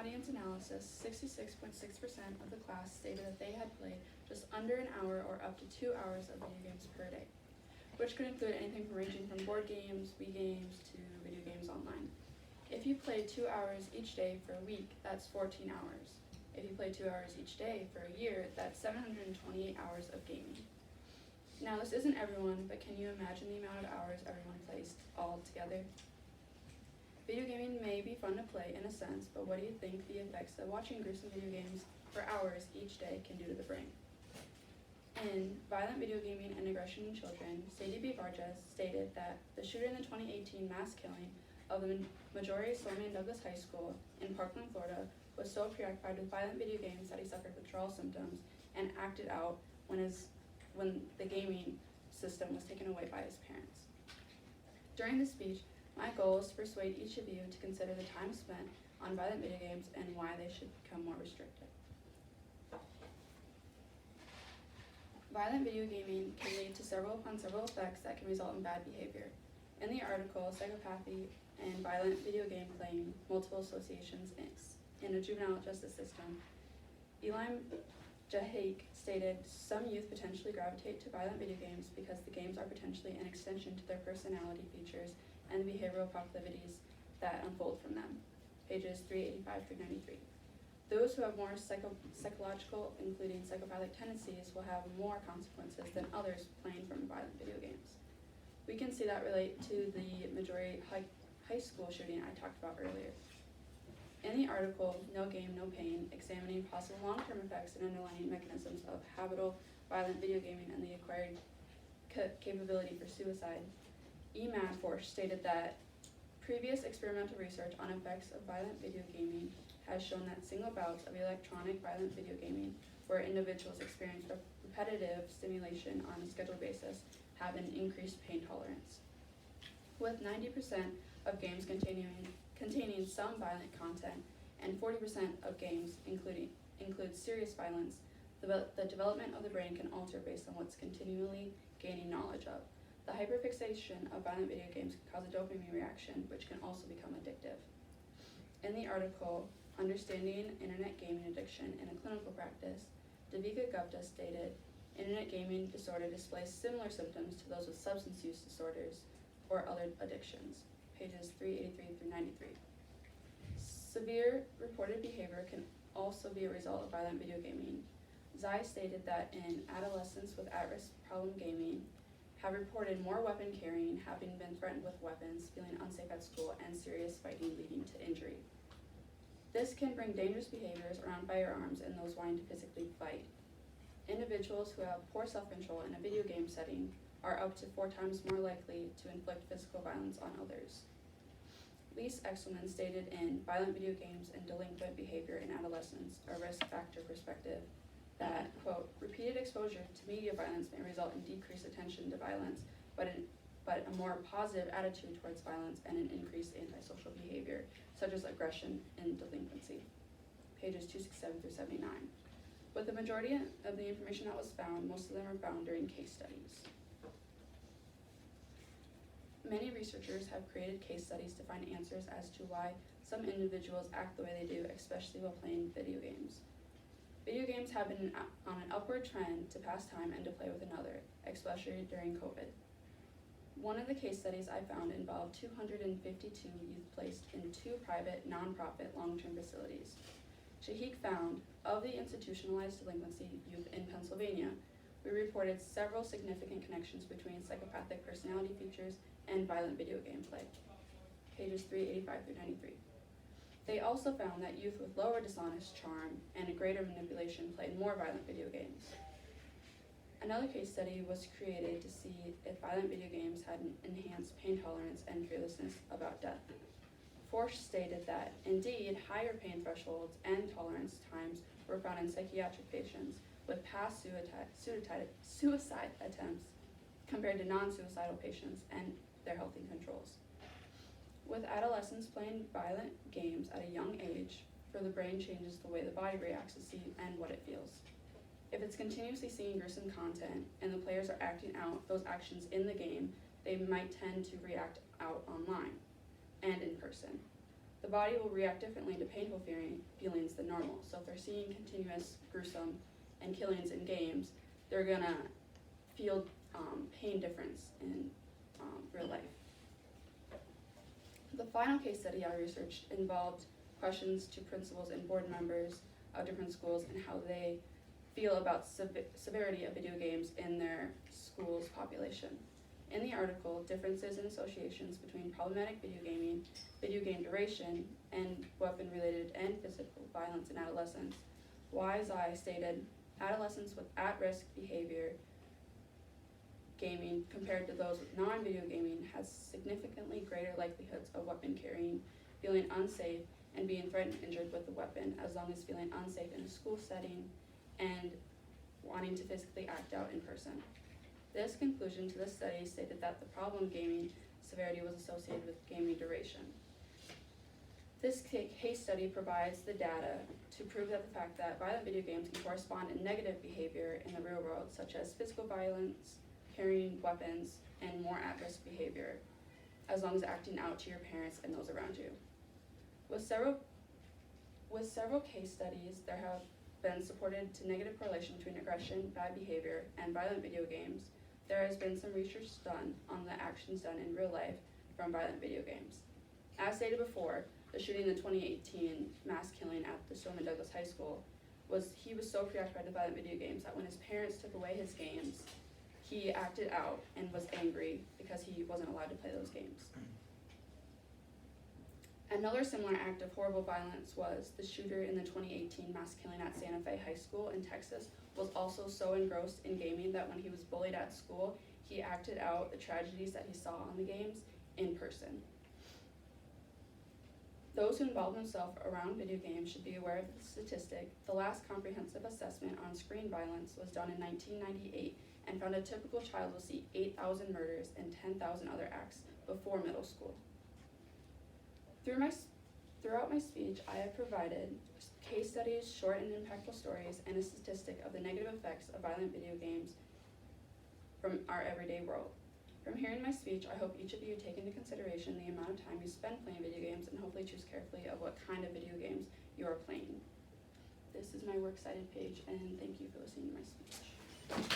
audience analysis, 66.6% of the class stated that they had played just under an hour or up to 2 hours of video games per day, which could include anything ranging from board games, Wii games, to video games online. If you play 2 hours each day for a week, that's 14 hours. If you play 2 hours each day for a year, that's 728 hours of gaming. Now, this isn't everyone, but can you imagine the amount of hours everyone plays all together? Video gaming may be fun to play in a sense, but what do you think the effects of watching gruesome video games for hours each day can do to the brain? In Violent Video Gaming and Aggression in Children, Sadie B. Vargas stated that the shooter in the 2018 mass killing of the Majority Sloman Douglas High School in Parkland, Florida, was so preoccupied with violent video games that he suffered withdrawal symptoms and acted out when the gaming system was taken away by his parents. During the speech, my goal is to persuade each of you to consider the time spent on violent video games and why they should become more restricted. Violent video gaming can lead to several effects that can result in bad behavior. In the article, Psychopathy and Violent Video Game Playing, Multiple Associations in a Juvenile Justice System, Elim Jahake stated, some youth potentially gravitate to violent video games because the games are potentially an extension to their personality features and the behavioral proclivities that unfold from them. Pages 385 through 93. Those who have more psychological, including psychopathic tendencies, will have more consequences than others playing from violent video games. We can see that relate to the Majority High School shooting I talked about earlier. In the article, No Game, No Pain, examining possible long-term effects and underlying mechanisms of habitual violent video gaming and the acquired capability for suicide, E. Madforsh stated that previous experimental research on effects of violent video gaming has shown that single bouts of electronic violent video gaming, where individuals experience repetitive stimulation on a scheduled basis, have an increased pain tolerance. With 90% of games containing some violent content and 40% of games include serious violence, the development of the brain can alter based on what's continually gaining knowledge of. The hyperfixation of violent video games can cause a dopamine reaction, which can also become addictive. In the article, Understanding Internet Gaming Addiction in a Clinical Practice, Devika Gupta stated, Internet gaming disorder displays similar symptoms to those with substance use disorders or other addictions. Pages 383 through 93. Severe reported behavior can also be a result of violent video gaming. Zai stated that in adolescents with at-risk problem gaming have reported more weapon carrying, having been threatened with weapons, feeling unsafe at school, and serious fighting leading to injury. This can bring dangerous behaviors around firearms and those wanting to physically fight. Individuals who have poor self-control in a video game setting are up to 4 times more likely to inflict physical violence on others. Lise Exelman stated in Violent Video Games and Delinquent Behavior in Adolescence, a Risk Factor Perspective, that, quote, repeated exposure to media violence may result in decreased attention to violence, but a more positive attitude towards violence and an increased antisocial behavior, such as aggression and delinquency. Pages 267 through 79. With the majority of the information that was found, most of them were found during case studies. Many researchers have created case studies to find answers as to why some individuals act the way they do, especially while playing video games. Video games have been on an upward trend to pass time and to play with another, especially during COVID. One of the case studies I found involved 252 youth placed in 2 private, nonprofit long-term facilities. Shahik found, of the institutionalized delinquency youth in Pennsylvania, we reported several significant connections between psychopathic personality features and violent video game play. Pages 385 through 93. They also found that youth with lower dishonest charm and a greater manipulation played more violent video games. Another case study was created to see if violent video games had an enhanced pain tolerance and fearlessness about death. Forsch stated that, indeed, higher pain thresholds and tolerance times were found in psychiatric patients with past suicide attempts compared to non-suicidal patients and their healthy controls. With adolescents playing violent games at a young age, for the brain changes the way the body reacts to see and what it feels. If it's continuously seeing gruesome content and the players are acting out those actions in the game, they might tend to react out online and in person. The body will react differently to painful feelings than normal. So if they're seeing continuous, gruesome, and killings in games, they're gonna feel pain difference in real life. The final case study I researched involved questions to principals and board members of different schools and how they feel about severity of video games in their school's population. In the article, differences in associations between problematic video gaming, video game duration, and weapon-related and physical violence in adolescents, YSI stated, adolescents with at-risk behavior gaming compared to those with non-video gaming has significantly greater likelihoods of weapon carrying, feeling unsafe, and being threatened or injured with a weapon, as long as feeling unsafe in a school setting and wanting to physically act out in person. This conclusion to the study stated that the problem gaming severity was associated with gaming duration. This case study provides the data to prove that the fact that violent video games can correspond in negative behavior in the real world, such as physical violence, carrying weapons, and more at-risk behavior, as long as acting out to your parents and those around you. With several case studies, there have been supported to negative correlation between aggression, bad behavior, and violent video games. There has been some research done on the actions done in real life from violent video games. As stated before, the shooting in the 2018 mass killing at the Stoneman Douglas High School he was so preoccupied with violent video games that when his parents took away his games, he acted out and was angry because he wasn't allowed to play those games. Another similar act of horrible violence was the shooter in the 2018 mass killing at Santa Fe High School in Texas was also so engrossed in gaming that when he was bullied at school, he acted out the tragedies that he saw on the games in person. Those who involve themselves around video games should be aware of the statistic. The last comprehensive assessment on screen violence was done in 1998 and found a typical child will see 8,000 murders and 10,000 other acts before middle school. Throughout my speech, I have provided case studies, short and impactful stories, and a statistic of the negative effects of violent video games from our everyday world. From hearing my speech, I hope each of you take into consideration the amount of time you spend playing video games and hopefully choose carefully of what kind of video games you are playing. This is my works cited page, and thank you for listening to my speech.